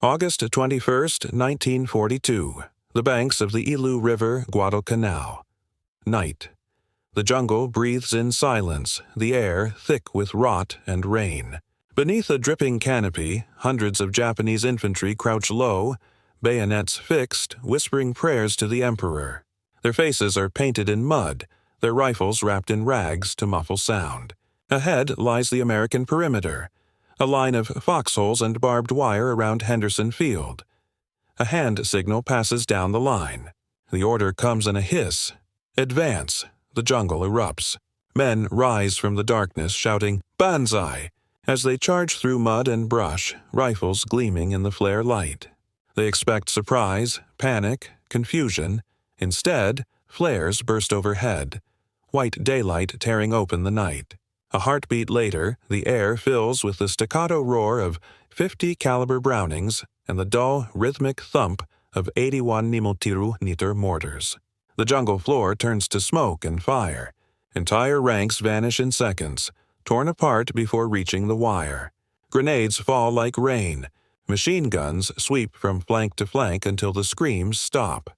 August 21st, 1942. The banks of the Ilu River, Guadalcanal. Night. The jungle breathes in silence, the air thick with rot and rain. Beneath a dripping canopy, hundreds of Japanese infantry crouch low, bayonets fixed, whispering prayers to the emperor. Their faces are painted in mud, their rifles wrapped in rags to muffle sound. Ahead lies the American perimeter, a line of foxholes and barbed wire around Henderson Field. A hand signal passes down the line. The order comes in a hiss. Advance. The jungle erupts. Men rise from the darkness, shouting, "Banzai!" as they charge through mud and brush, rifles gleaming in the flare light. They expect surprise, panic, confusion. Instead, flares burst overhead, white daylight tearing open the night. A heartbeat later, the air fills with the staccato roar of 50 caliber Brownings and the dull, rhythmic thump of 81 mm mortars. The jungle floor turns to smoke and fire. Entire ranks vanish in seconds, torn apart before reaching the wire. Grenades fall like rain. Machine guns sweep from flank to flank until the screams stop.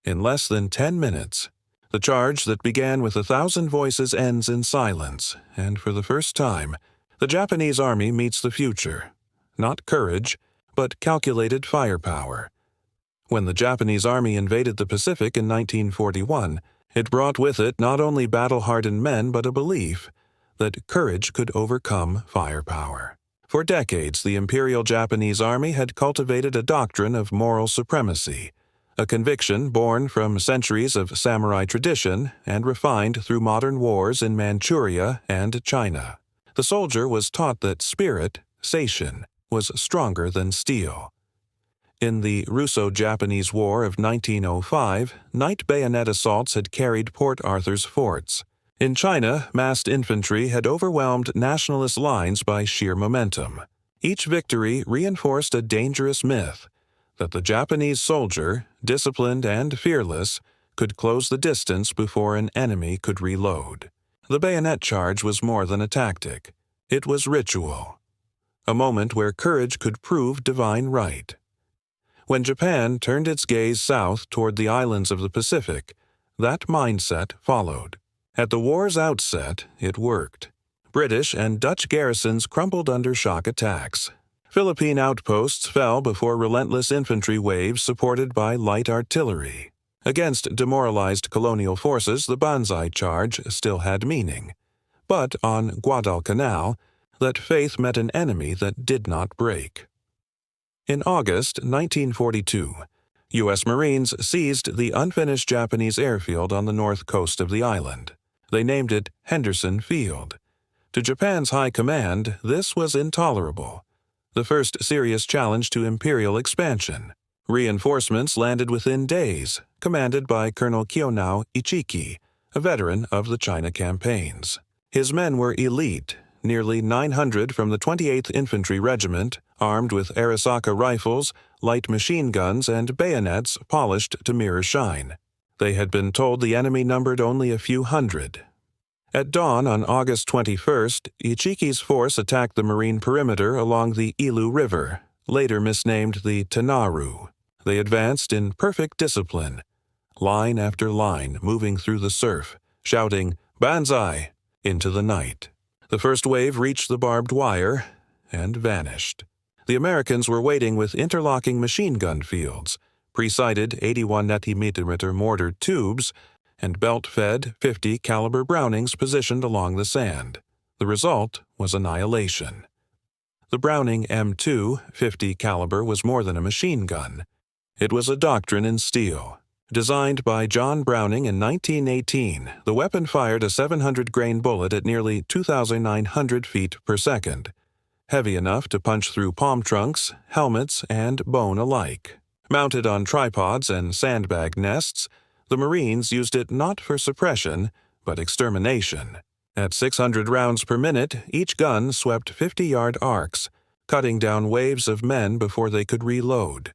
In less than 10 minutes, the charge that began with 1,000 voices ends in silence, and for the first time, the Japanese army meets the future. Not courage, but calculated firepower. When the Japanese army invaded the Pacific in 1941, it brought with it not only battle-hardened men but a belief that courage could overcome firepower. For decades, the Imperial Japanese Army had cultivated a doctrine of moral supremacy, a conviction born from centuries of samurai tradition and refined through modern wars in Manchuria and China. The soldier was taught that spirit, seishin, was stronger than steel. In the Russo-Japanese War of 1905, night bayonet assaults had carried Port Arthur's forts. In China, massed infantry had overwhelmed nationalist lines by sheer momentum. Each victory reinforced a dangerous myth that the Japanese soldier, disciplined and fearless, could close the distance before an enemy could reload. The bayonet charge was more than a tactic. It was ritual. A moment where courage could prove divine right. When Japan turned its gaze south toward the islands of the Pacific, that mindset followed. At the war's outset, it worked. British and Dutch garrisons crumbled under shock attacks. Philippine outposts fell before relentless infantry waves supported by light artillery. Against demoralized colonial forces, the Banzai charge still had meaning. But on Guadalcanal, that faith met an enemy that did not break. In August 1942, U.S. Marines seized the unfinished Japanese airfield on the north coast of the island. They named it Henderson Field. To Japan's high command, this was intolerable. The first serious challenge to imperial expansion. Reinforcements landed within days, commanded by Colonel Kiyonao Ichiki, a veteran of the China campaigns. His men were elite, nearly 900 from the 28th Infantry Regiment, armed with Arisaka rifles, light machine guns, and bayonets polished to mirror shine. They had been told the enemy numbered only a few hundred. At dawn on August 21st, Ichiki's force attacked the marine perimeter along the Ilu River, later misnamed the Tanaru. They advanced in perfect discipline, line after line moving through the surf, shouting, "Banzai!" into the night. The first wave reached the barbed wire and vanished. The Americans were waiting with interlocking machine gun fields, pre-sighted 81 mm mortar tubes, and belt-fed 50 caliber Brownings positioned along the sand. The result was annihilation. The Browning M2 50 caliber was more than a machine gun. It was a doctrine in steel. Designed by John Browning in 1918, the weapon fired a 700-grain bullet at nearly 2,900 feet per second, heavy enough to punch through palm trunks, helmets, and bone alike. Mounted on tripods and sandbag nests, the Marines used it not for suppression, but extermination. At 600 rounds per minute, each gun swept 50-yard arcs, cutting down waves of men before they could reload.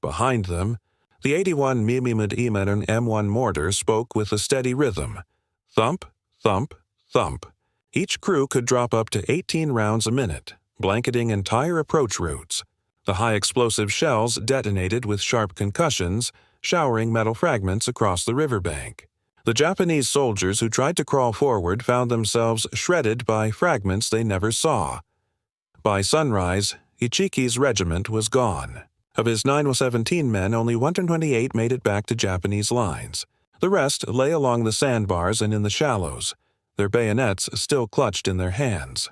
Behind them, the 81 mm M1 mortar spoke with a steady rhythm. Thump, thump, thump. Each crew could drop up to 18 rounds a minute, blanketing entire approach routes. The high-explosive shells detonated with sharp concussions, showering metal fragments across the riverbank. The Japanese soldiers who tried to crawl forward found themselves shredded by fragments they never saw. By sunrise, Ichiki's regiment was gone. Of his 917 men, only 128 made it back to Japanese lines. The rest lay along the sandbars and in the shallows, their bayonets still clutched in their hands.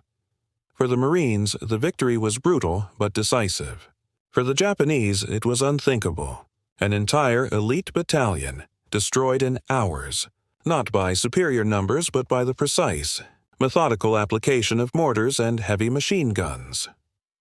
For the Marines, the victory was brutal but decisive. For the Japanese, it was unthinkable. An entire elite battalion, destroyed in hours, not by superior numbers but by the precise, methodical application of mortars and heavy machine guns.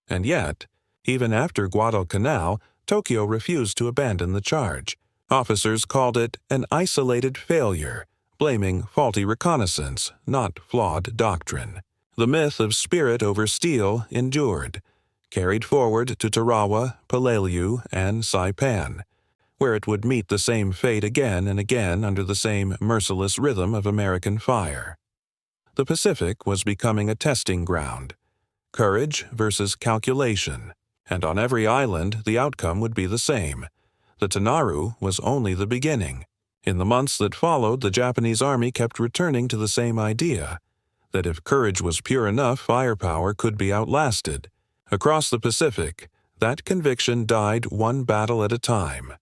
And yet, even after Guadalcanal, Tokyo refused to abandon the charge. Officers called it an isolated failure, blaming faulty reconnaissance, not flawed doctrine. The myth of spirit over steel endured, carried forward to Tarawa, Peleliu, and Saipan, where it would meet the same fate again and again under the same merciless rhythm of American fire. The Pacific was becoming a testing ground. Courage versus calculation, and on every island the outcome would be the same. The Tanaru was only the beginning. In the months that followed, the Japanese army kept returning to the same idea, that if courage was pure enough, firepower could be outlasted. Across the Pacific, that conviction died one battle at a time.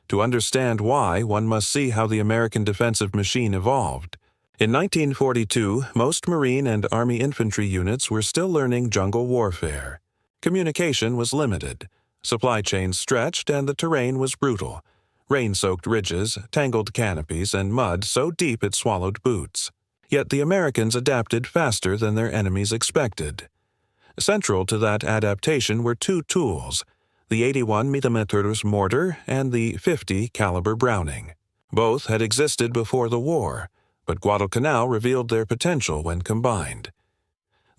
To understand why, one must see how the American defensive machine evolved. In 1942, most Marine and Army infantry units were still learning jungle warfare. Communication was limited, supply chains stretched, and the terrain was brutal. Rain-soaked ridges, tangled canopies, and mud so deep it swallowed boots. Yet the Americans adapted faster than their enemies expected. Central to that adaptation were two tools, the 81 mm mortar and the 50 caliber Browning. Both had existed before the war, but Guadalcanal revealed their potential when combined.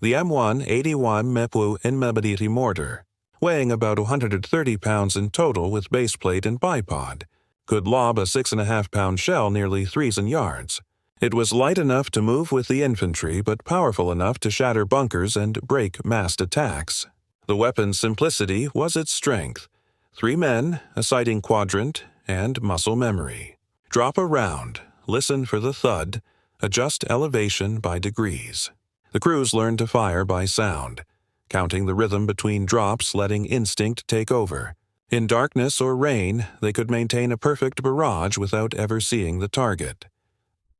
The M1 81 Mepu Inmebaditi mortar, weighing about 130 pounds in total with baseplate and bipod, could lob a 6.5-pound shell nearly 3 yards. It was light enough to move with the infantry, but powerful enough to shatter bunkers and break massed attacks. The weapon's simplicity was its strength. 3 men, a sighting quadrant, and muscle memory. Drop a round, listen for the thud, adjust elevation by degrees. The crews learned to fire by sound, counting the rhythm between drops, letting instinct take over. In darkness or rain, they could maintain a perfect barrage without ever seeing the target.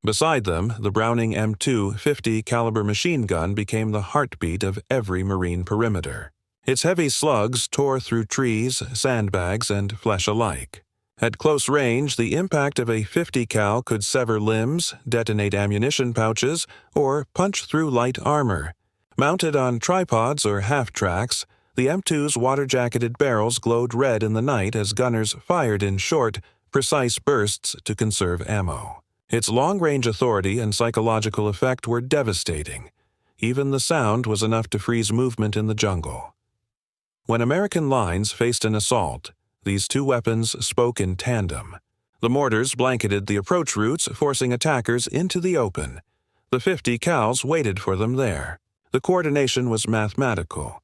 Beside them, the Browning M2 50 caliber machine gun became the heartbeat of every Marine perimeter. Its heavy slugs tore through trees, sandbags, and flesh alike. At close range, the impact of a 50 cal could sever limbs, detonate ammunition pouches, or punch through light armor. Mounted on tripods or half-tracks, the M2's water-jacketed barrels glowed red in the night as gunners fired in short, precise bursts to conserve ammo. Its long-range authority and psychological effect were devastating. Even the sound was enough to freeze movement in the jungle. When American lines faced an assault, these two weapons spoke in tandem. The mortars blanketed the approach routes, forcing attackers into the open. The 50 cals waited for them there. The coordination was mathematical.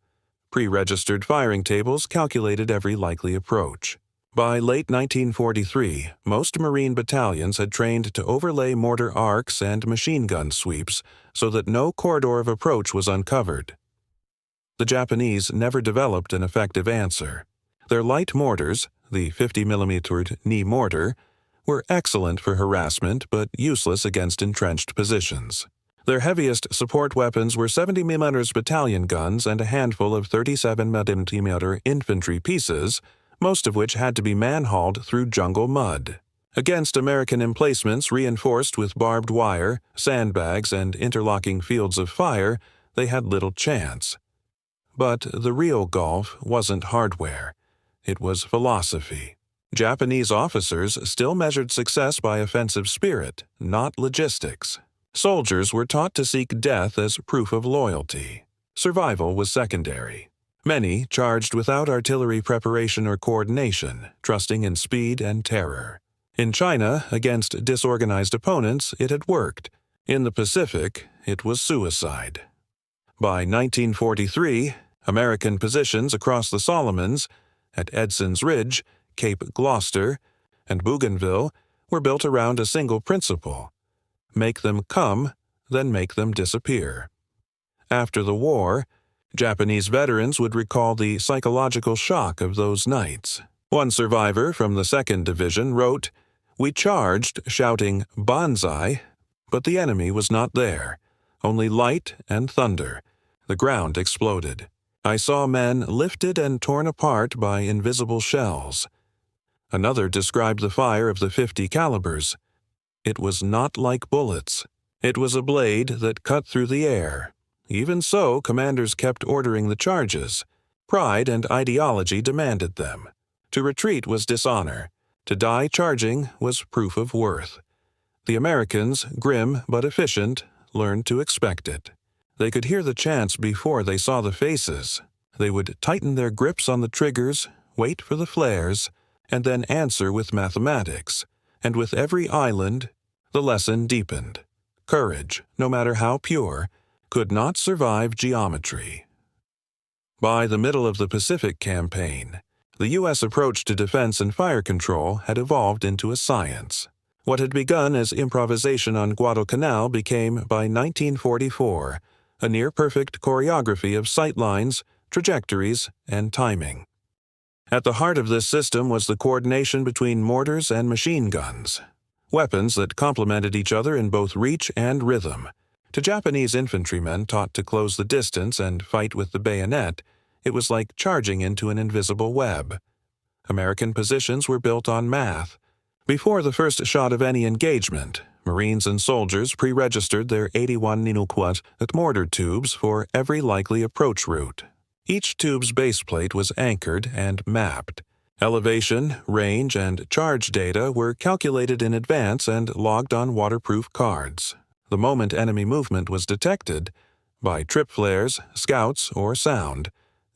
Pre-registered firing tables calculated every likely approach. By late 1943, most Marine battalions had trained to overlay mortar arcs and machine gun sweeps so that no corridor of approach was uncovered. The Japanese never developed an effective answer. Their light mortars, the 50 mm knee mortar, were excellent for harassment but useless against entrenched positions. Their heaviest support weapons were 70 mm battalion guns and a handful of 37 mm infantry pieces, most of which had to be man-hauled through jungle mud. Against American emplacements reinforced with barbed wire, sandbags, and interlocking fields of fire, they had little chance. But the real gulf wasn't hardware. It was philosophy. Japanese officers still measured success by offensive spirit, not logistics. Soldiers were taught to seek death as proof of loyalty. Survival was secondary. Many charged without artillery preparation or coordination, trusting in speed and terror. In China, against disorganized opponents, it had worked. In the Pacific, it was suicide. By 1943, American positions across the Solomons, at Edson's Ridge, Cape Gloucester, and Bougainville were built around a single principle: make them come, then make them disappear. After the war, Japanese veterans would recall the psychological shock of those nights. One survivor from the 2nd Division wrote, "We charged, shouting, 'Banzai!' but the enemy was not there. Only light and thunder. The ground exploded. I saw men lifted and torn apart by invisible shells." Another described the fire of the 50 calibers. "It was not like bullets. It was a blade that cut through the air. Even so, commanders kept ordering the charges. Pride and ideology demanded them. To retreat was dishonor. To die charging was proof of worth. The Americans, grim but efficient, learned to expect it. They could hear the chants before they saw the faces. They would tighten their grips on the triggers, wait for the flares, and then answer with mathematics. And with every island, the lesson deepened. Courage, no matter how pure, could not survive geometry." By the middle of the Pacific Campaign, the U.S. approach to defense and fire control had evolved into a science. What had begun as improvisation on Guadalcanal became, by 1944, a near-perfect choreography of sightlines, trajectories, and timing. At the heart of this system was the coordination between mortars and machine guns, weapons that complemented each other in both reach and rhythm. To Japanese infantrymen taught to close the distance and fight with the bayonet, it was like charging into an invisible web. American positions were built on math. Before the first shot of any engagement, Marines and soldiers pre-registered their 81 Ninukwat mortar tubes for every likely approach route. Each tube's baseplate was anchored and mapped. Elevation, range, and charge data were calculated in advance and logged on waterproof cards. The moment enemy movement was detected, by trip flares, scouts, or sound,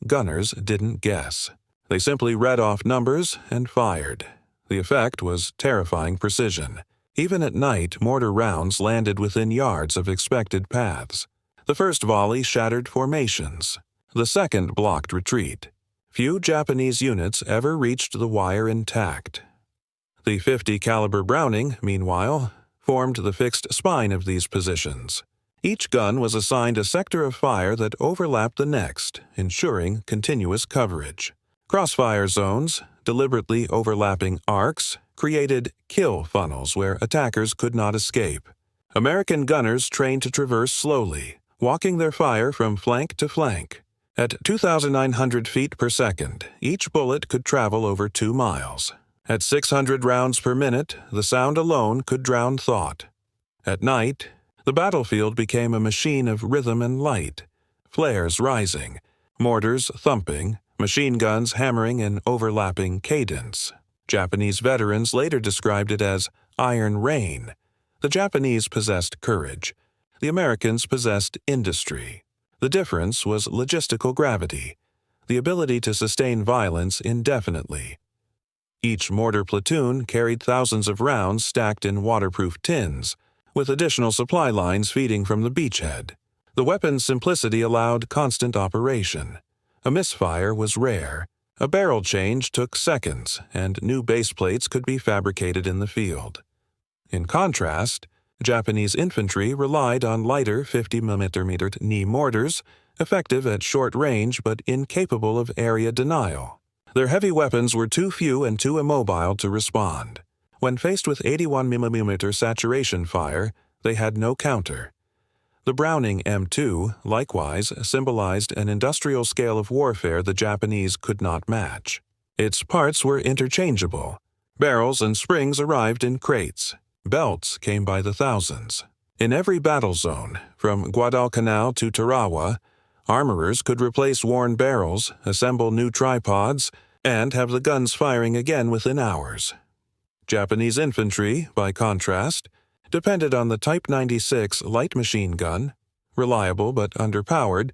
gunners didn't guess. They simply read off numbers and fired. The effect was terrifying precision. Even at night, mortar rounds landed within yards of expected paths. The first volley shattered formations. The second blocked retreat. Few Japanese units ever reached the wire intact. The 50 caliber Browning, meanwhile, formed the fixed spine of these positions. Each gun was assigned a sector of fire that overlapped the next, ensuring continuous coverage. Crossfire zones, deliberately overlapping arcs, created kill funnels where attackers could not escape. American gunners trained to traverse slowly, walking their fire from flank to flank. At 2,900 feet per second, each bullet could travel over 2 miles. At 600 rounds per minute, the sound alone could drown thought. At night, the battlefield became a machine of rhythm and light, flares rising, mortars thumping, machine guns hammering in overlapping cadence. Japanese veterans later described it as iron rain. The Japanese possessed courage. The Americans possessed industry. The difference was logistical gravity, the ability to sustain violence indefinitely. Each mortar platoon carried thousands of rounds stacked in waterproof tins, with additional supply lines feeding from the beachhead. The weapon's simplicity allowed constant operation. A misfire was rare. A barrel change took seconds, and new baseplates could be fabricated in the field. In contrast, Japanese infantry relied on lighter 50mm knee mortars, effective at short range but incapable of area denial. Their heavy weapons were too few and too immobile to respond. When faced with 81mm saturation fire, they had no counter. The Browning M2, likewise, symbolized an industrial scale of warfare the Japanese could not match. Its parts were interchangeable. Barrels and springs arrived in crates. Belts came by the thousands. In every battle zone, from Guadalcanal to Tarawa, armorers could replace worn barrels, assemble new tripods, and have the guns firing again within hours. Japanese infantry, by contrast, depended on the Type 96 light machine gun, reliable but underpowered,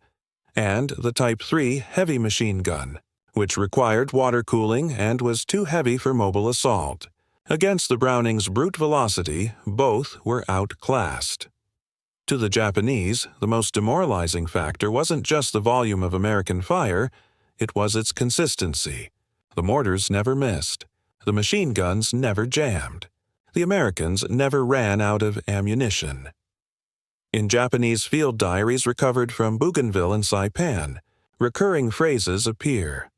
and the Type 3 heavy machine gun, which required water cooling and was too heavy for mobile assault. Against the Browning's brute velocity, both were outclassed. To the Japanese, the most demoralizing factor wasn't just the volume of American fire, it was its consistency. The mortars never missed. The machine guns never jammed. The Americans never ran out of ammunition. In Japanese field diaries recovered from Bougainville and Saipan, recurring phrases appear.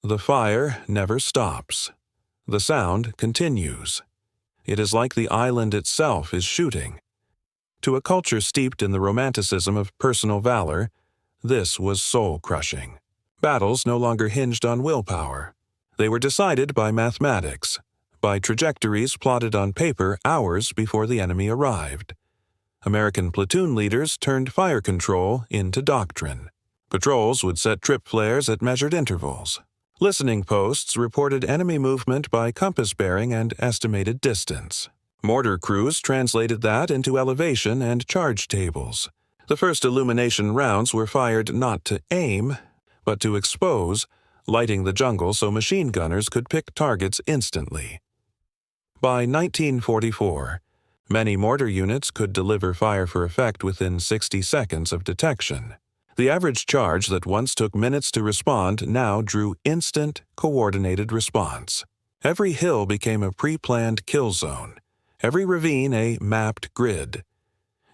The fire never stops. The sound continues. It is like the island itself is shooting. To a culture steeped in the romanticism of personal valor, this was soul-crushing. Battles no longer hinged on willpower. They were decided by mathematics, by trajectories plotted on paper hours before the enemy arrived. American platoon leaders turned fire control into doctrine. Patrols would set trip flares at measured intervals. Listening posts reported enemy movement by compass bearing and estimated distance. Mortar crews translated that into elevation and charge tables. The first illumination rounds were fired not to aim, but to expose, lighting the jungle so machine gunners could pick targets instantly. By 1944, many mortar units could deliver fire for effect within 60 seconds of detection. The average charge that once took minutes to respond now drew instant, coordinated response. Every hill became a pre-planned kill zone, every ravine a mapped grid.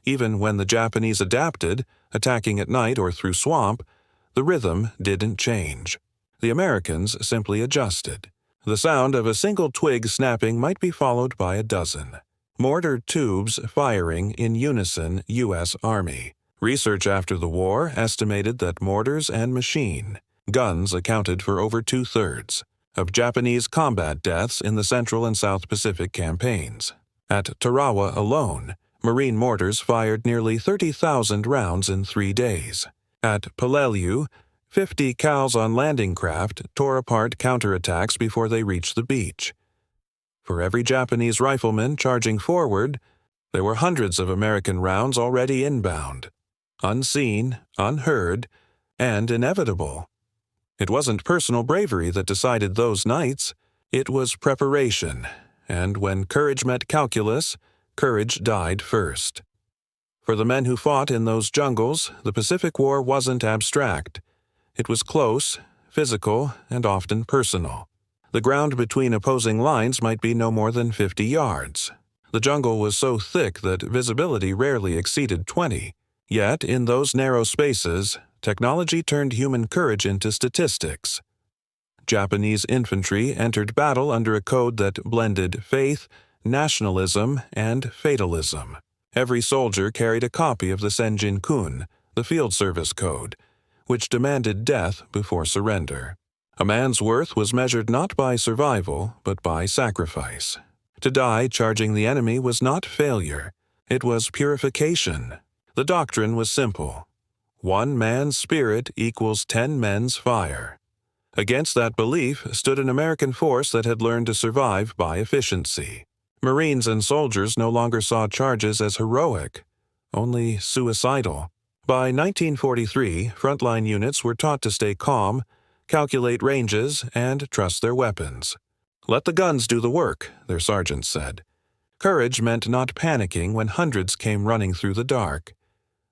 Even when the Japanese adapted, attacking at night or through swamp, the rhythm didn't change. The Americans simply adjusted. The sound of a single twig snapping might be followed by a dozen. Mortar tubes firing in unison, U.S. Army. Research after the war estimated that mortars and machine guns accounted for over 2/3 of Japanese combat deaths in the Central and South Pacific campaigns. At Tarawa alone, Marine mortars fired nearly 30,000 rounds in 3 days. At Peleliu, 50 cows on landing craft tore apart counterattacks before they reached the beach. For every Japanese rifleman charging forward, there were hundreds of American rounds already inbound. Unseen, unheard, and inevitable. It wasn't personal bravery that decided those nights, it was preparation, and when courage met calculus, courage died first. For the men who fought in those jungles, the Pacific War wasn't abstract. It was close, physical, and often personal. The ground between opposing lines might be no more than 50 yards. The jungle was so thick that visibility rarely exceeded 20. Yet, in those narrow spaces, technology turned human courage into statistics. Japanese infantry entered battle under a code that blended faith, nationalism, and fatalism. Every soldier carried a copy of the Senjin-kun, the field service code, which demanded death before surrender. A man's worth was measured not by survival, but by sacrifice. To die charging the enemy was not failure, it was purification. The doctrine was simple. 1 man's spirit equals 10 men's fire. Against that belief stood an American force that had learned to survive by efficiency. Marines and soldiers no longer saw charges as heroic, only suicidal. By 1943, frontline units were taught to stay calm, calculate ranges, and trust their weapons. Let the guns do the work, their sergeants said. Courage meant not panicking when hundreds came running through the dark.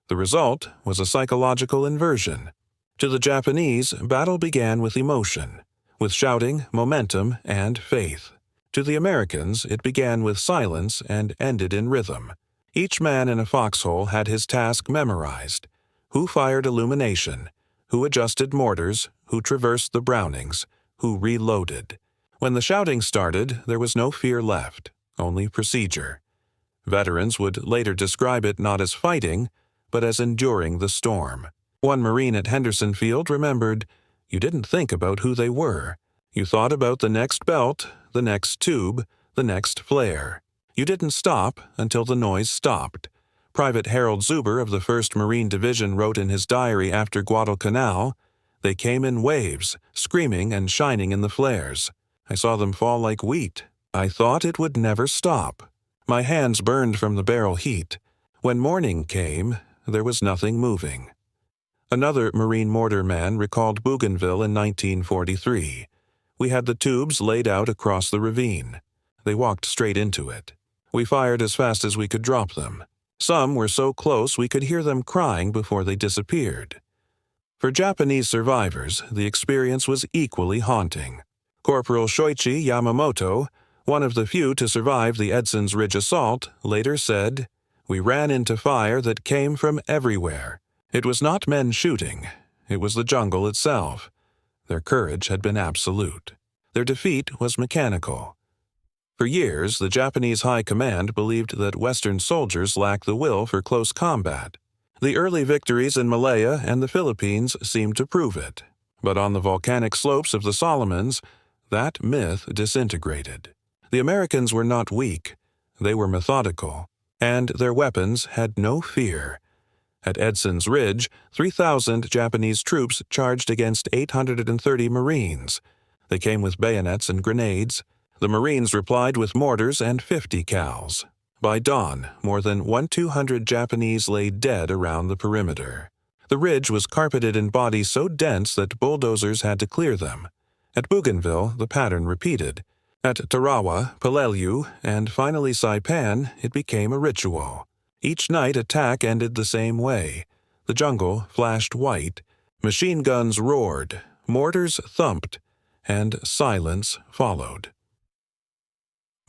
The result was a psychological inversion. To the Japanese, battle began with emotion, with shouting, momentum, and faith. To the Americans, it began with silence and ended in rhythm. Each man in a foxhole had his task memorized. Who fired illumination? Who adjusted mortars? Who traversed the Brownings? Who reloaded? When the shouting started, there was no fear left, only procedure. Veterans would later describe it not as fighting, but as enduring the storm. One Marine at Henderson Field remembered, "You didn't think about who they were. You thought about the next belt, the next tube, the next flare. You didn't stop until the noise stopped." Private Harold Zuber of the 1st Marine Division wrote in his diary after Guadalcanal, "They came in waves, screaming and shining in the flares. I saw them fall like wheat. I thought it would never stop. My hands burned from the barrel heat. When morning came, there was nothing moving." Another Marine mortar man recalled Bougainville in 1943. "We had the tubes laid out across the ravine. They walked straight into it. We fired as fast as we could drop them. Some were so close we could hear them crying before they disappeared. For Japanese survivors, the experience was equally haunting. Corporal Shoichi Yamamoto, one of the few to survive the Edson's Ridge assault, later said, "We ran into fire that came from everywhere. It was not men shooting. It was the jungle itself. Their courage had been absolute. Their defeat was mechanical." For years, the Japanese High Command believed that Western soldiers lacked the will for close combat. The early victories in Malaya and the Philippines seemed to prove it. But on the volcanic slopes of the Solomons, that myth disintegrated. The Americans were not weak. They were methodical, and their weapons had no fear. At Edson's Ridge, 3,000 Japanese troops charged against 830 Marines. They came with bayonets and grenades. The Marines replied with mortars and 50 cals. By dawn, more than 1,200 Japanese lay dead around the perimeter. The ridge was carpeted in bodies so dense that bulldozers had to clear them. At Bougainville, the pattern repeated. At Tarawa, Peleliu, and finally Saipan, it became a ritual. Each night attack ended the same way. The jungle flashed white, machine guns roared, mortars thumped, and silence followed.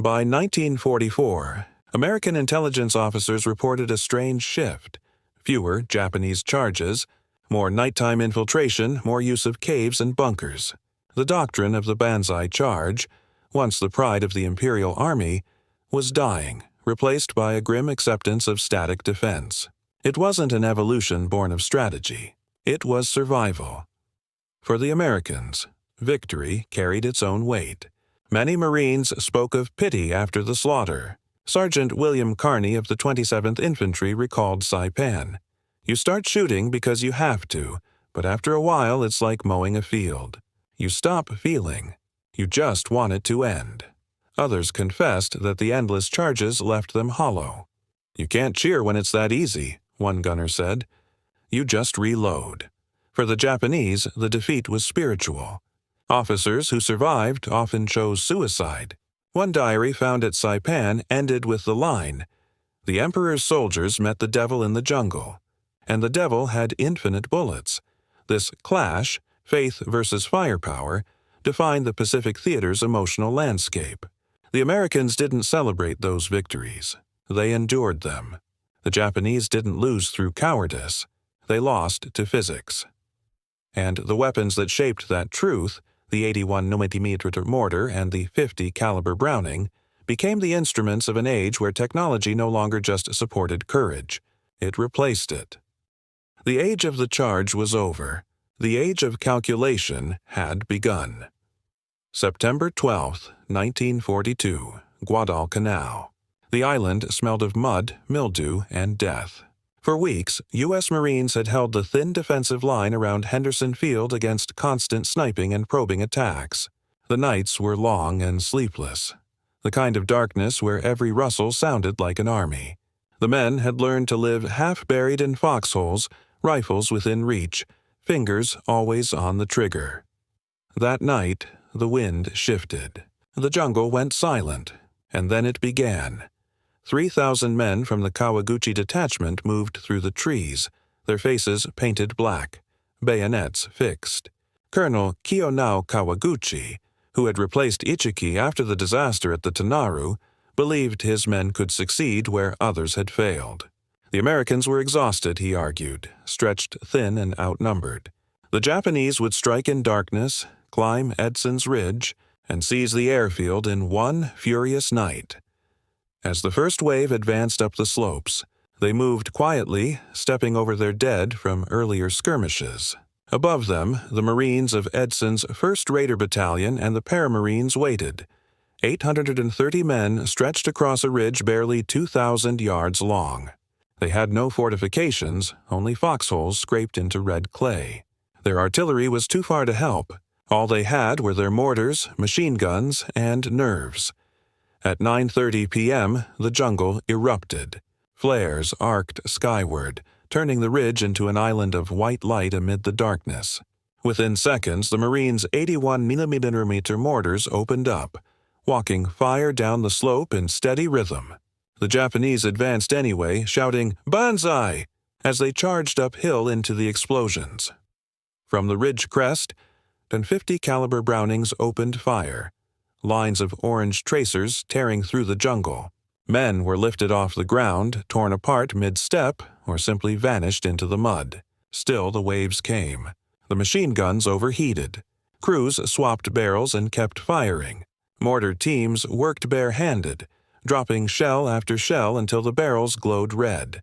By 1944, American intelligence officers reported a strange shift. Fewer Japanese charges, more nighttime infiltration, more use of caves and bunkers. The doctrine of the Banzai charge, once the pride of the Imperial Army, was dying, replaced by a grim acceptance of static defense. It wasn't an evolution born of strategy. It was survival. For the Americans, victory carried its own weight. Many Marines spoke of pity after the slaughter. Sergeant William Carney of the 27th Infantry recalled Saipan. "You start shooting because you have to, but after a while it's like mowing a field. You stop feeling. You just want it to end." Others confessed that the endless charges left them hollow. "You can't cheer when it's that easy," one gunner said. "You just reload." For the Japanese, the defeat was spiritual. Officers who survived often chose suicide. One diary found at Saipan ended with the line, "The Emperor's soldiers met the devil in the jungle, and the devil had infinite bullets." This clash, faith versus firepower, defined the Pacific Theater's emotional landscape. The Americans didn't celebrate those victories. They endured them. The Japanese didn't lose through cowardice. They lost to physics. And the weapons that shaped that truth, the 81mm mortar and the 50 caliber Browning, became the instruments of an age where technology no longer just supported courage. It replaced it. The age of the charge was over. The age of calculation had begun. September 12, 1942, Guadalcanal. The island smelled of mud, mildew, and death. For weeks, U.S. Marines had held the thin defensive line around Henderson Field against constant sniping and probing attacks. The nights were long and sleepless, the kind of darkness where every rustle sounded like an army. The men had learned to live half buried in foxholes, rifles within reach, fingers always on the trigger. That night, the wind shifted. The jungle went silent, and then it began. 3,000 men from the Kawaguchi detachment moved through the trees, their faces painted black, bayonets fixed. Colonel Kiyonao Kawaguchi, who had replaced Ichiki after the disaster at the Tanaru, believed his men could succeed where others had failed. The Americans were exhausted, he argued, stretched thin and outnumbered. The Japanese would strike in darkness, climb Edson's Ridge, and seize the airfield in one furious night. As the first wave advanced up the slopes, they moved quietly, stepping over their dead from earlier skirmishes. Above them, the Marines of Edson's 1st Raider Battalion and the Paramarines waited. 830 men stretched across a ridge barely 2,000 yards long. They had no fortifications, only foxholes scraped into red clay. Their artillery was too far to help. All they had were their mortars, machine guns, and nerves. At 9:30 p.m., the jungle erupted. Flares arced skyward, turning the ridge into an island of white light amid the darkness. Within seconds, the Marines' 81mm mortars opened up, walking fire down the slope in steady rhythm. The Japanese advanced anyway, shouting "Banzai!" as they charged uphill into the explosions. From the ridge crest, 50 caliber Brownings opened fire, lines of orange tracers tearing through the jungle. Men were lifted off the ground, torn apart mid-step, or simply vanished into the mud. Still the waves came. The machine guns overheated. Crews swapped barrels and kept firing. Mortar teams worked bare-handed, dropping shell after shell until the barrels glowed red.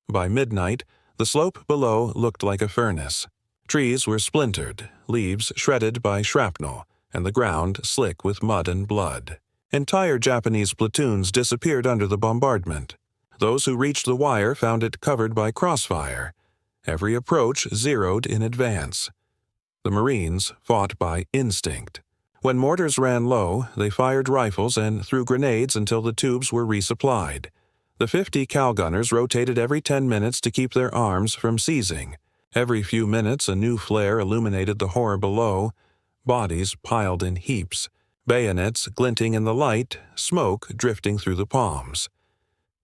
By midnight, the slope below looked like a furnace. Trees were splintered, leaves shredded by shrapnel, and the ground slick with mud and blood. Entire Japanese platoons disappeared under the bombardment. Those who reached the wire found it covered by crossfire. Every approach zeroed in advance. The Marines fought by instinct. When mortars ran low, they fired rifles and threw grenades until the tubes were resupplied. The 50 cowgunners rotated every 10 minutes to keep their arms from seizing. Every few minutes a new flare illuminated the horror below, bodies piled in heaps, bayonets glinting in the light, smoke drifting through the palms.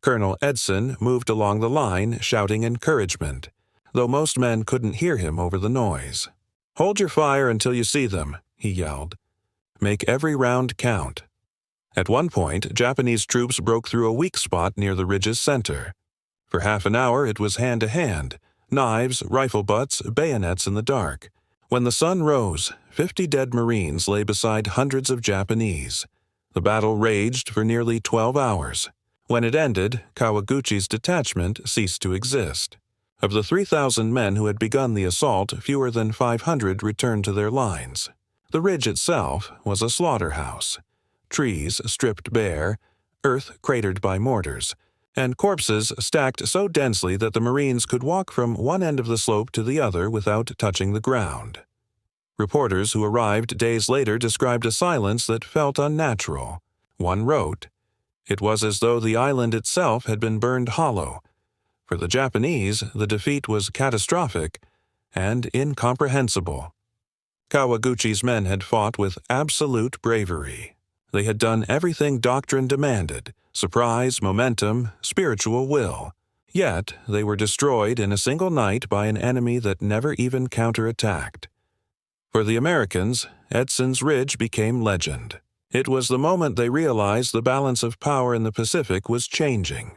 Colonel Edson moved along the line, shouting encouragement, though most men couldn't hear him over the noise. "Hold your fire until you see them," he yelled. "Make every round count." At one point, Japanese troops broke through a weak spot near the ridge's center. For half an hour it was hand-to-hand, knives, rifle butts, bayonets in the dark. When the sun rose, 50 dead Marines lay beside hundreds of Japanese. The battle raged for nearly 12 hours. When it ended, Kawaguchi's detachment ceased to exist. Of the 3,000 men who had begun the assault, fewer than 500 returned to their lines. The ridge itself was a slaughterhouse. Trees stripped bare, earth cratered by mortars, and corpses stacked so densely that the Marines could walk from one end of the slope to the other without touching the ground. Reporters who arrived days later described a silence that felt unnatural. One wrote, "It was as though the island itself had been burned hollow." For the Japanese, the defeat was catastrophic and incomprehensible. Kawaguchi's men had fought with absolute bravery. They had done everything doctrine demanded: surprise, momentum, spiritual will. Yet they were destroyed in a single night by an enemy that never even counterattacked. For the Americans, Edson's Ridge became legend. It was the moment they realized the balance of power in the Pacific was changing.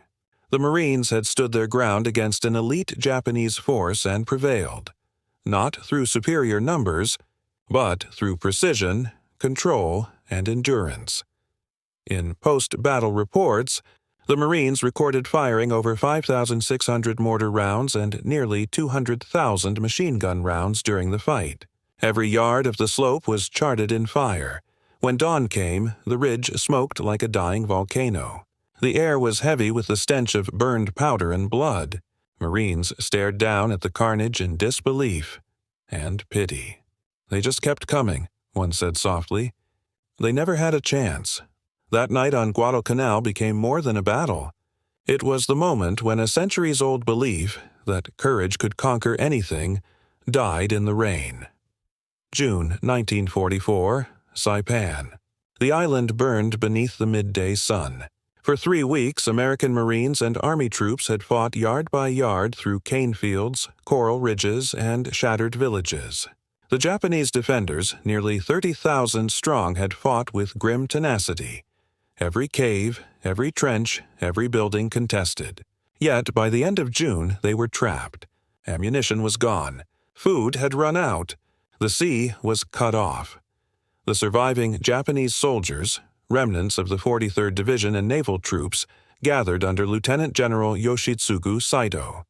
The Marines had stood their ground against an elite Japanese force and prevailed, not through superior numbers, but through precision, control, and endurance. In post-battle reports, the Marines recorded firing over 5,600 mortar rounds and nearly 200,000 machine gun rounds during the fight. Every yard of the slope was charted in fire. When dawn came, the ridge smoked like a dying volcano. The air was heavy with the stench of burned powder and blood. Marines stared down at the carnage in disbelief and pity. "They just kept coming," one said softly. "They never had a chance." That night on Guadalcanal became more than a battle. It was the moment when a centuries-old belief that courage could conquer anything died in the rain. June 1944, Saipan. The island burned beneath the midday sun. For 3 weeks, American Marines and Army troops had fought yard by yard through cane fields, coral ridges, and shattered villages. The Japanese defenders, nearly 30,000 strong, had fought with grim tenacity. Every cave, every trench, every building contested. Yet by the end of June they were trapped. Ammunition was gone. Food had run out. The sea was cut off. The surviving Japanese soldiers, remnants of the 43rd Division and naval troops, gathered under Lieutenant General Yoshitsugu Saito.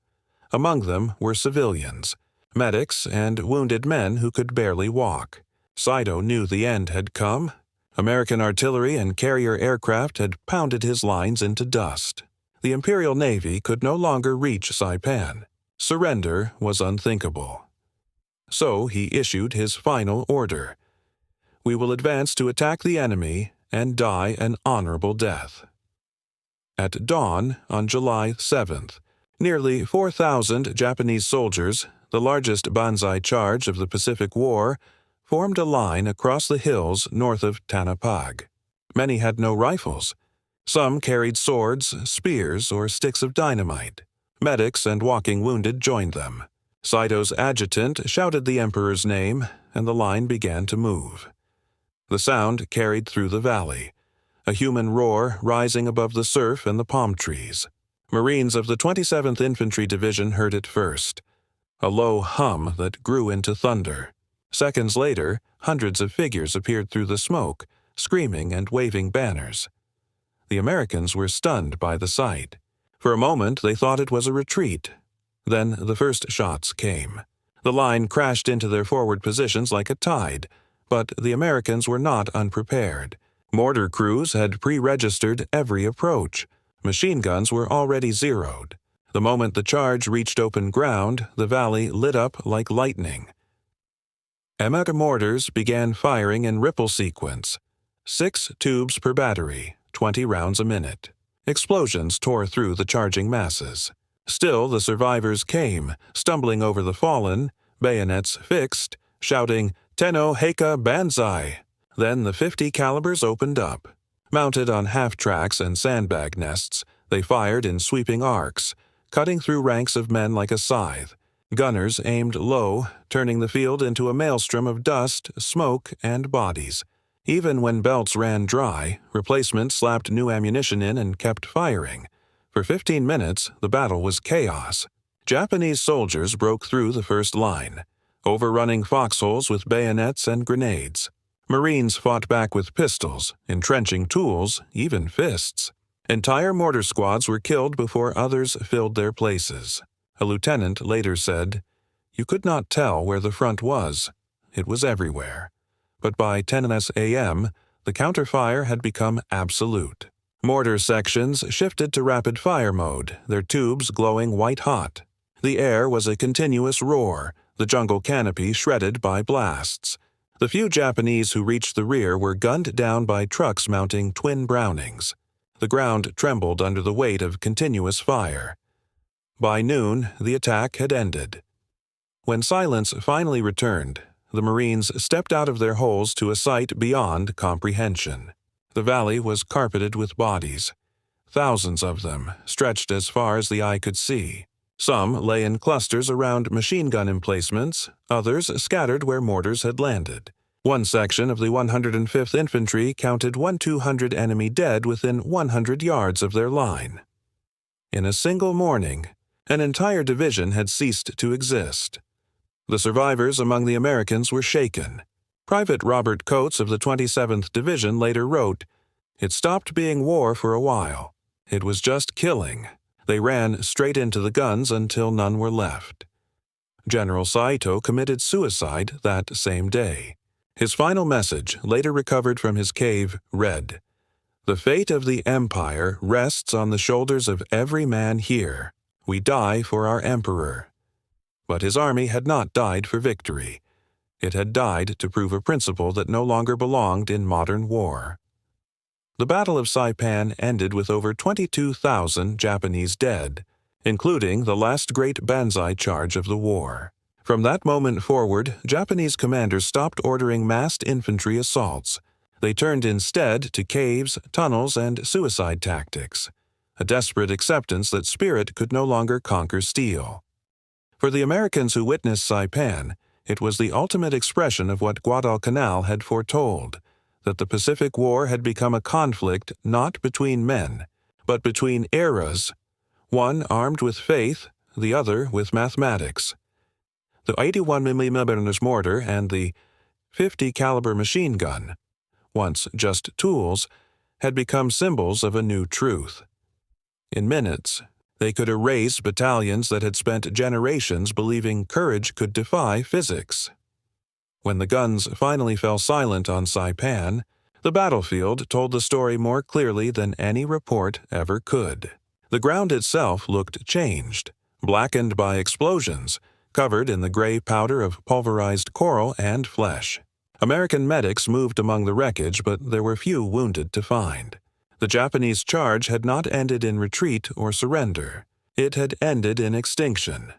Among them were civilians, medics, and wounded men who could barely walk. Saito knew the end had come. American artillery and carrier aircraft had pounded his lines into dust. The Imperial Navy could no longer reach Saipan. Surrender was unthinkable. So he issued his final order: "We will advance to attack the enemy and die an honorable death." At dawn on July 7th, nearly 4,000 Japanese soldiers, the largest Banzai charge of the Pacific War, formed a line across the hills north of Tanapag. Many had no rifles. Some carried swords, spears, or sticks of dynamite. Medics and walking wounded joined them. Saito's adjutant shouted the emperor's name, and the line began to move. The sound carried through the valley, a human roar rising above the surf and the palm trees. Marines of the 27th Infantry Division heard it first, a low hum that grew into thunder. Seconds later, hundreds of figures appeared through the smoke, screaming and waving banners. The Americans were stunned by the sight. For a moment, they thought it was a retreat. Then the first shots came. The line crashed into their forward positions like a tide, but the Americans were not unprepared. Mortar crews had pre-registered every approach. Machine guns were already zeroed. The moment the charge reached open ground, the valley lit up like lightning. Mortars began firing in ripple sequence. 6 tubes per battery, 20 rounds a minute. Explosions tore through the charging masses. Still, the survivors came, stumbling over the fallen, bayonets fixed, shouting, "Tenno Heika Banzai!" Then the 50 calibers opened up. Mounted on half-tracks and sandbag nests, they fired in sweeping arcs, cutting through ranks of men like a scythe. Gunners aimed low, turning the field into a maelstrom of dust, smoke, and bodies. Even when belts ran dry, replacements slapped new ammunition in and kept firing. For 15 minutes, the battle was chaos. Japanese soldiers broke through the first line, overrunning foxholes with bayonets and grenades. Marines fought back with pistols, entrenching tools, even fists. Entire mortar squads were killed before others filled their places. A lieutenant later said, "You could not tell where the front was. It was everywhere." But by 10 a.m., the counterfire had become absolute. Mortar sections shifted to rapid fire mode, their tubes glowing white-hot. The air was a continuous roar, the jungle canopy shredded by blasts. The few Japanese who reached the rear were gunned down by trucks mounting twin Brownings. The ground trembled under the weight of continuous fire. By noon, the attack had ended. When silence finally returned, the Marines stepped out of their holes to a sight beyond comprehension. The valley was carpeted with bodies, thousands of them, stretched as far as the eye could see. Some lay in clusters around machine gun emplacements, others scattered where mortars had landed. One section of the 105th Infantry counted 200 enemy dead within 100 yards of their line. In a single morning, an entire division had ceased to exist. The survivors among the Americans were shaken. Private Robert Coates of the 27th Division later wrote, "It stopped being war for a while. It was just killing. They ran straight into the guns until none were left." General Saito committed suicide that same day. His final message, later recovered from his cave, read, "The fate of the Empire rests on the shoulders of every man here. We die for our emperor." But his army had not died for victory. It had died to prove a principle that no longer belonged in modern war. The Battle of Saipan ended with over 22,000 Japanese dead, including the last great Banzai charge of the war. From that moment forward, Japanese commanders stopped ordering massed infantry assaults. They turned instead to caves, tunnels, and suicide tactics, a desperate acceptance that spirit could no longer conquer steel. For the Americans who witnessed Saipan, it was the ultimate expression of what Guadalcanal had foretold, that the Pacific War had become a conflict not between men, but between eras, one armed with faith, the other with mathematics. The 81mm mortar and the 50 caliber machine gun, once just tools, had become symbols of a new truth. In minutes, they could erase battalions that had spent generations believing courage could defy physics. When the guns finally fell silent on Saipan, the battlefield told the story more clearly than any report ever could. The ground itself looked changed, blackened by explosions, covered in the gray powder of pulverized coral and flesh. American medics moved among the wreckage, but there were few wounded to find. The Japanese charge had not ended in retreat or surrender. It had ended in extinction.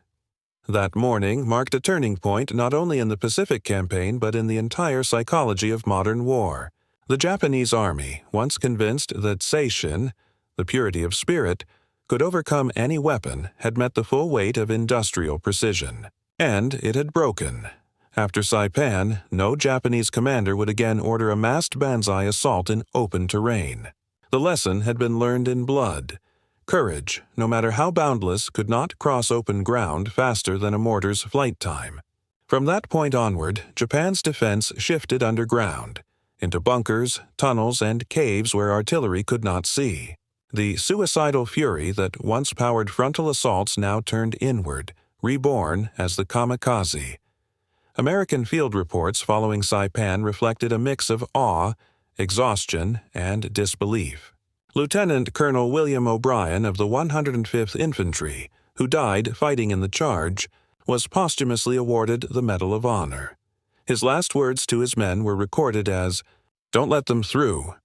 That morning marked a turning point not only in the Pacific Campaign but in the entire psychology of modern war. The Japanese army, once convinced that Seishin, the purity of spirit, could overcome any weapon had met the full weight of industrial precision. And it had broken. After Saipan, no Japanese commander would again order a massed banzai assault in open terrain. The lesson had been learned in blood. Courage, no matter how boundless, could not cross open ground faster than a mortar's flight time. From that point onward, Japan's defense shifted underground, into bunkers, tunnels, and caves where artillery could not see. The suicidal fury that once powered frontal assaults now turned inward, reborn as the kamikaze. American field reports following Saipan reflected a mix of awe, exhaustion, and disbelief. Lieutenant Colonel William O'Brien of the 105th Infantry, who died fighting in the charge, was posthumously awarded the Medal of Honor. His last words to his men were recorded as, "Don't let them through."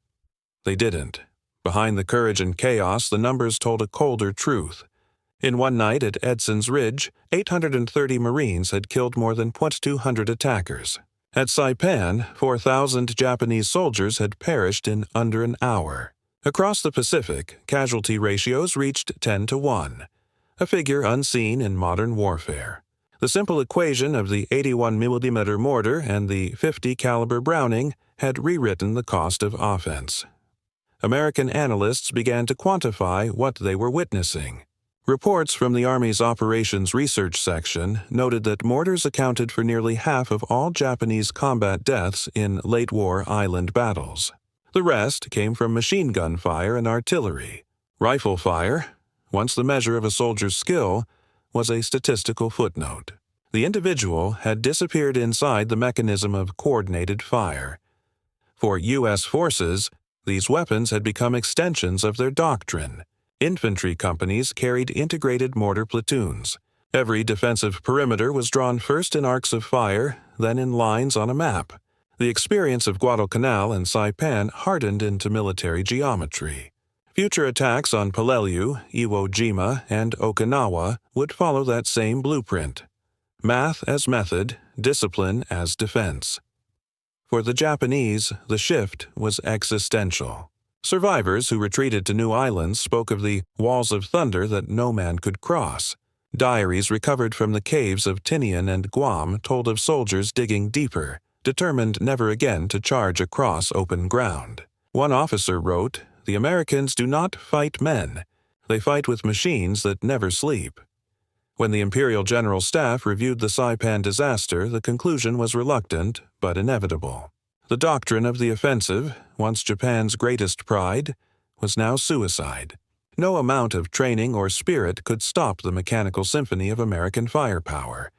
They didn't. Behind the courage and chaos, the numbers told a colder truth. In one night at Edson's Ridge, 830 Marines had killed more than 200 attackers. At Saipan, 4,000 Japanese soldiers had perished in under an hour. Across the Pacific, casualty ratios reached 10 to 1, a figure unseen in modern warfare. The simple equation of the 81mm mortar and the 50 caliber Browning had rewritten the cost of offense. American analysts began to quantify what they were witnessing. Reports from the Army's Operations Research Section noted that mortars accounted for nearly half of all Japanese combat deaths in late-war island battles. The rest came from machine gun fire and artillery. Rifle fire, once the measure of a soldier's skill, was a statistical footnote. The individual had disappeared inside the mechanism of coordinated fire. For U.S. forces, these weapons had become extensions of their doctrine. Infantry companies carried integrated mortar platoons. Every defensive perimeter was drawn first in arcs of fire, then in lines on a map. The experience of Guadalcanal and Saipan hardened into military geometry. Future attacks on Peleliu, Iwo Jima, and Okinawa would follow that same blueprint. Math as method, discipline as defense. For the Japanese, the shift was existential. Survivors who retreated to new islands spoke of the walls of thunder that no man could cross. Diaries recovered from the caves of Tinian and Guam told of soldiers digging deeper, determined never again to charge across open ground. One officer wrote, "The Americans do not fight men. They fight with machines that never sleep." When the Imperial General Staff reviewed the Saipan disaster, the conclusion was reluctant but inevitable. The doctrine of the offensive, once Japan's greatest pride, was now suicide. No amount of training or spirit could stop the mechanical symphony of American firepower.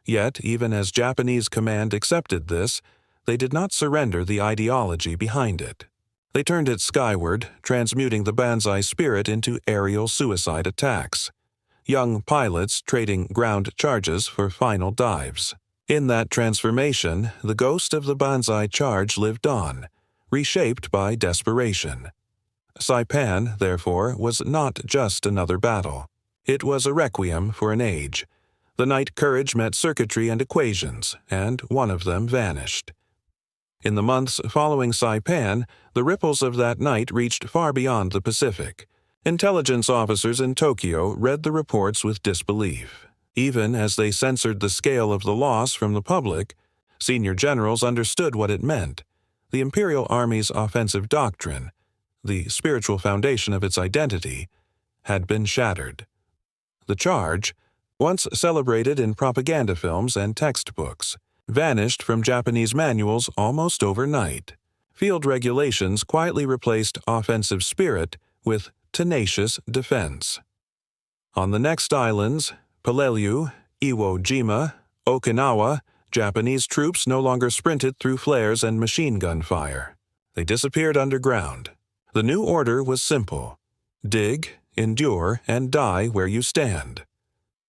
Yet, even as Japanese command accepted this, they did not surrender the ideology behind it. They turned it skyward, transmuting the Banzai spirit into aerial suicide attacks. Young pilots trading ground charges for final dives. In that transformation, the ghost of the Banzai charge lived on, reshaped by desperation. Saipan, therefore, was not just another battle. It was a requiem for an age. The night courage met circuitry and equations, and one of them vanished. In the months following Saipan, the ripples of that night reached far beyond the Pacific. Intelligence officers in Tokyo read the reports with disbelief. Even as they censored the scale of the loss from the public, senior generals understood what it meant. The Imperial Army's offensive doctrine, the spiritual foundation of its identity, had been shattered. The charge, once celebrated in propaganda films and textbooks, vanished from Japanese manuals almost overnight. Field regulations quietly replaced offensive spirit with tenacious defense. On the next islands, Peleliu, Iwo Jima, Okinawa, Japanese troops no longer sprinted through flares and machine gun fire. They disappeared underground. The new order was simple: dig, endure, and die where you stand.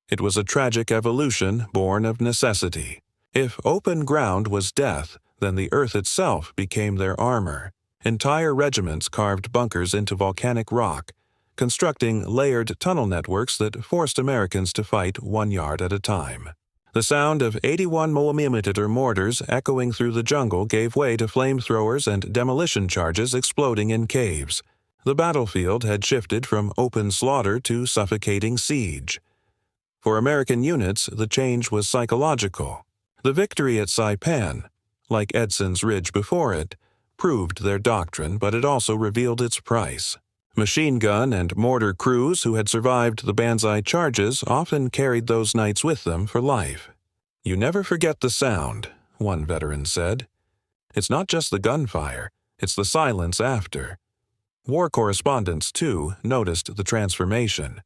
It was a tragic evolution born of necessity. If open ground was death, then the earth itself became their armor. Entire regiments carved bunkers into volcanic rock, constructing layered tunnel networks that forced Americans to fight 1 yard at a time. The sound of 81mm mortars echoing through the jungle gave way to flamethrowers and demolition charges exploding in caves. The battlefield had shifted from open slaughter to suffocating siege. For American units, the change was psychological. The victory at Saipan, like Edson's Ridge before it, proved their doctrine, but it also revealed its price. Machine gun and mortar crews who had survived the Banzai charges often carried those nights with them for life. "You never forget the sound," one veteran said. "It's not just the gunfire, it's the silence after." War correspondents, too, noticed the transformation.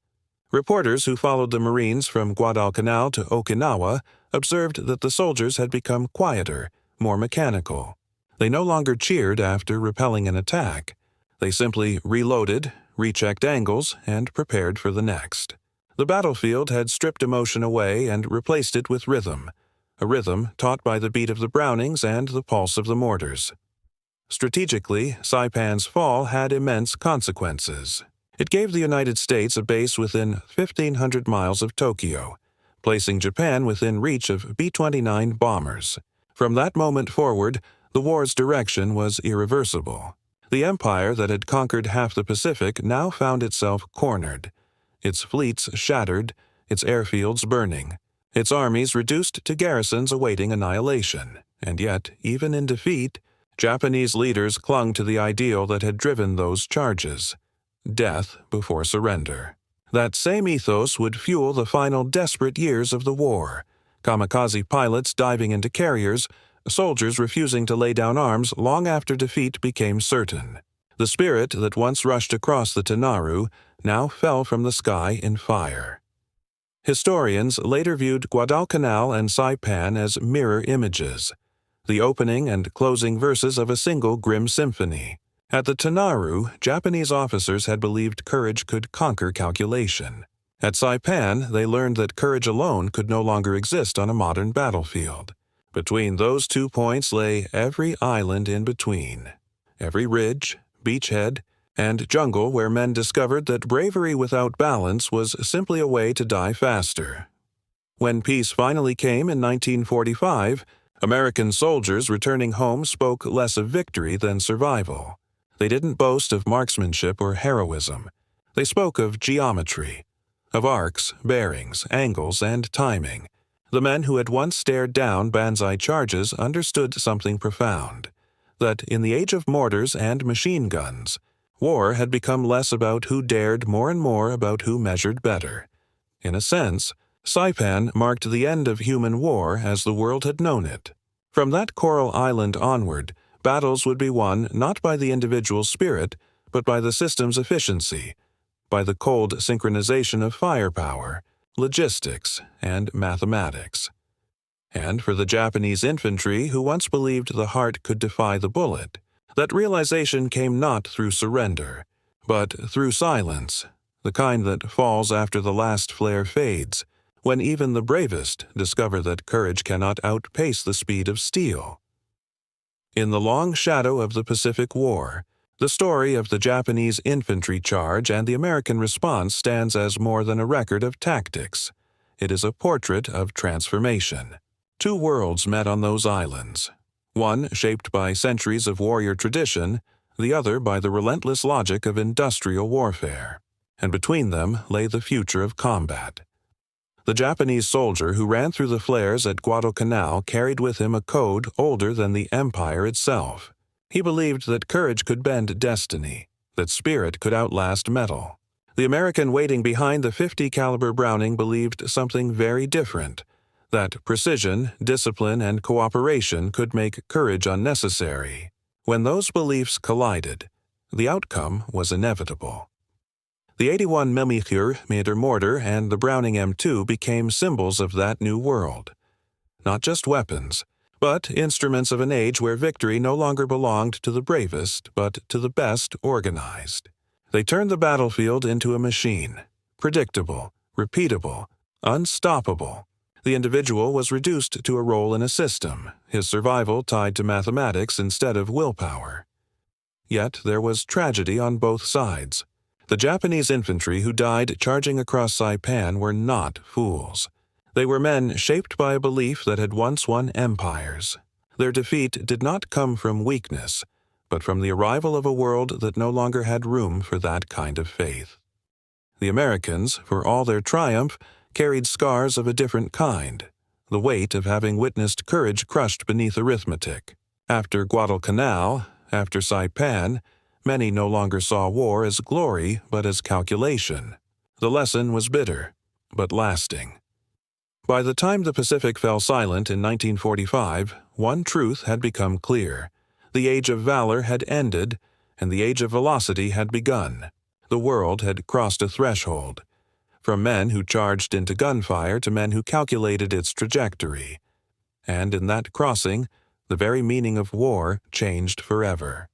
Reporters who followed the Marines from Guadalcanal to Okinawa observed that the soldiers had become quieter, more mechanical. They no longer cheered after repelling an attack. They simply reloaded, rechecked angles, and prepared for the next. The battlefield had stripped emotion away and replaced it with rhythm, a rhythm taught by the beat of the Brownings and the pulse of the mortars. Strategically, Saipan's fall had immense consequences. It gave the United States a base within 1,500 miles of Tokyo, placing Japan within reach of B-29 bombers. From that moment forward, the war's direction was irreversible. The empire that had conquered half the Pacific now found itself cornered, its fleets shattered, its airfields burning, its armies reduced to garrisons awaiting annihilation. And yet, even in defeat, Japanese leaders clung to the ideal that had driven those charges: death before surrender. That same ethos would fuel the final desperate years of the war: kamikaze pilots diving into carriers, soldiers refusing to lay down arms long after defeat became certain. The spirit that once rushed across the Tanaru now fell from the sky in fire. Historians later viewed Guadalcanal and Saipan as mirror images, the opening and closing verses of a single grim symphony. At the Tanaru, Japanese officers had believed courage could conquer calculation. At Saipan, they learned that courage alone could no longer exist on a modern battlefield. Between those 2 points lay every island in between, every ridge, beachhead, and jungle where men discovered that bravery without balance was simply a way to die faster. When peace finally came in 1945, American soldiers returning home spoke less of victory than survival. They didn't boast of marksmanship or heroism. They spoke of geometry, of arcs, bearings, angles, and timing. The men who had once stared down Banzai charges understood something profound: that in the age of mortars and machine guns, war had become less about who dared, more and more about who measured better. In a sense, Saipan marked the end of human war as the world had known it. From that coral island onward, battles would be won not by the individual spirit, but by the system's efficiency, by the cold synchronization of firepower, logistics, and mathematics. And for the Japanese infantry who once believed the heart could defy the bullet, that realization came not through surrender, but through silence, the kind that falls after the last flare fades, when even the bravest discover that courage cannot outpace the speed of steel. In the long shadow of the Pacific War, the story of the Japanese infantry charge and the American response stands as more than a record of tactics. It is a portrait of transformation. 2 worlds met on those islands, one shaped by centuries of warrior tradition, the other by the relentless logic of industrial warfare. And between them lay the future of combat. The Japanese soldier who ran through the flares at Guadalcanal carried with him a code older than the empire itself. He believed that courage could bend destiny, that spirit could outlast metal. The American waiting behind the .50 caliber Browning believed something very different, that precision, discipline, and cooperation could make courage unnecessary. When those beliefs collided, the outcome was inevitable. The 81 mm mortar and the Browning M2 became symbols of that new world. Not just weapons, but instruments of an age where victory no longer belonged to the bravest, but to the best organized. They turned the battlefield into a machine, predictable, repeatable, unstoppable. The individual was reduced to a role in a system, his survival tied to mathematics instead of willpower. Yet there was tragedy on both sides. The Japanese infantry who died charging across Saipan were not fools. They were men shaped by a belief that had once won empires. Their defeat did not come from weakness, but from the arrival of a world that no longer had room for that kind of faith. The Americans, for all their triumph, carried scars of a different kind, the weight of having witnessed courage crushed beneath arithmetic. After Guadalcanal, after Saipan, many no longer saw war as glory but as calculation. The lesson was bitter, but lasting. By the time the Pacific fell silent in 1945, one truth had become clear. The age of valor had ended, and the age of velocity had begun. The world had crossed a threshold, from men who charged into gunfire to men who calculated its trajectory. And in that crossing, the very meaning of war changed forever.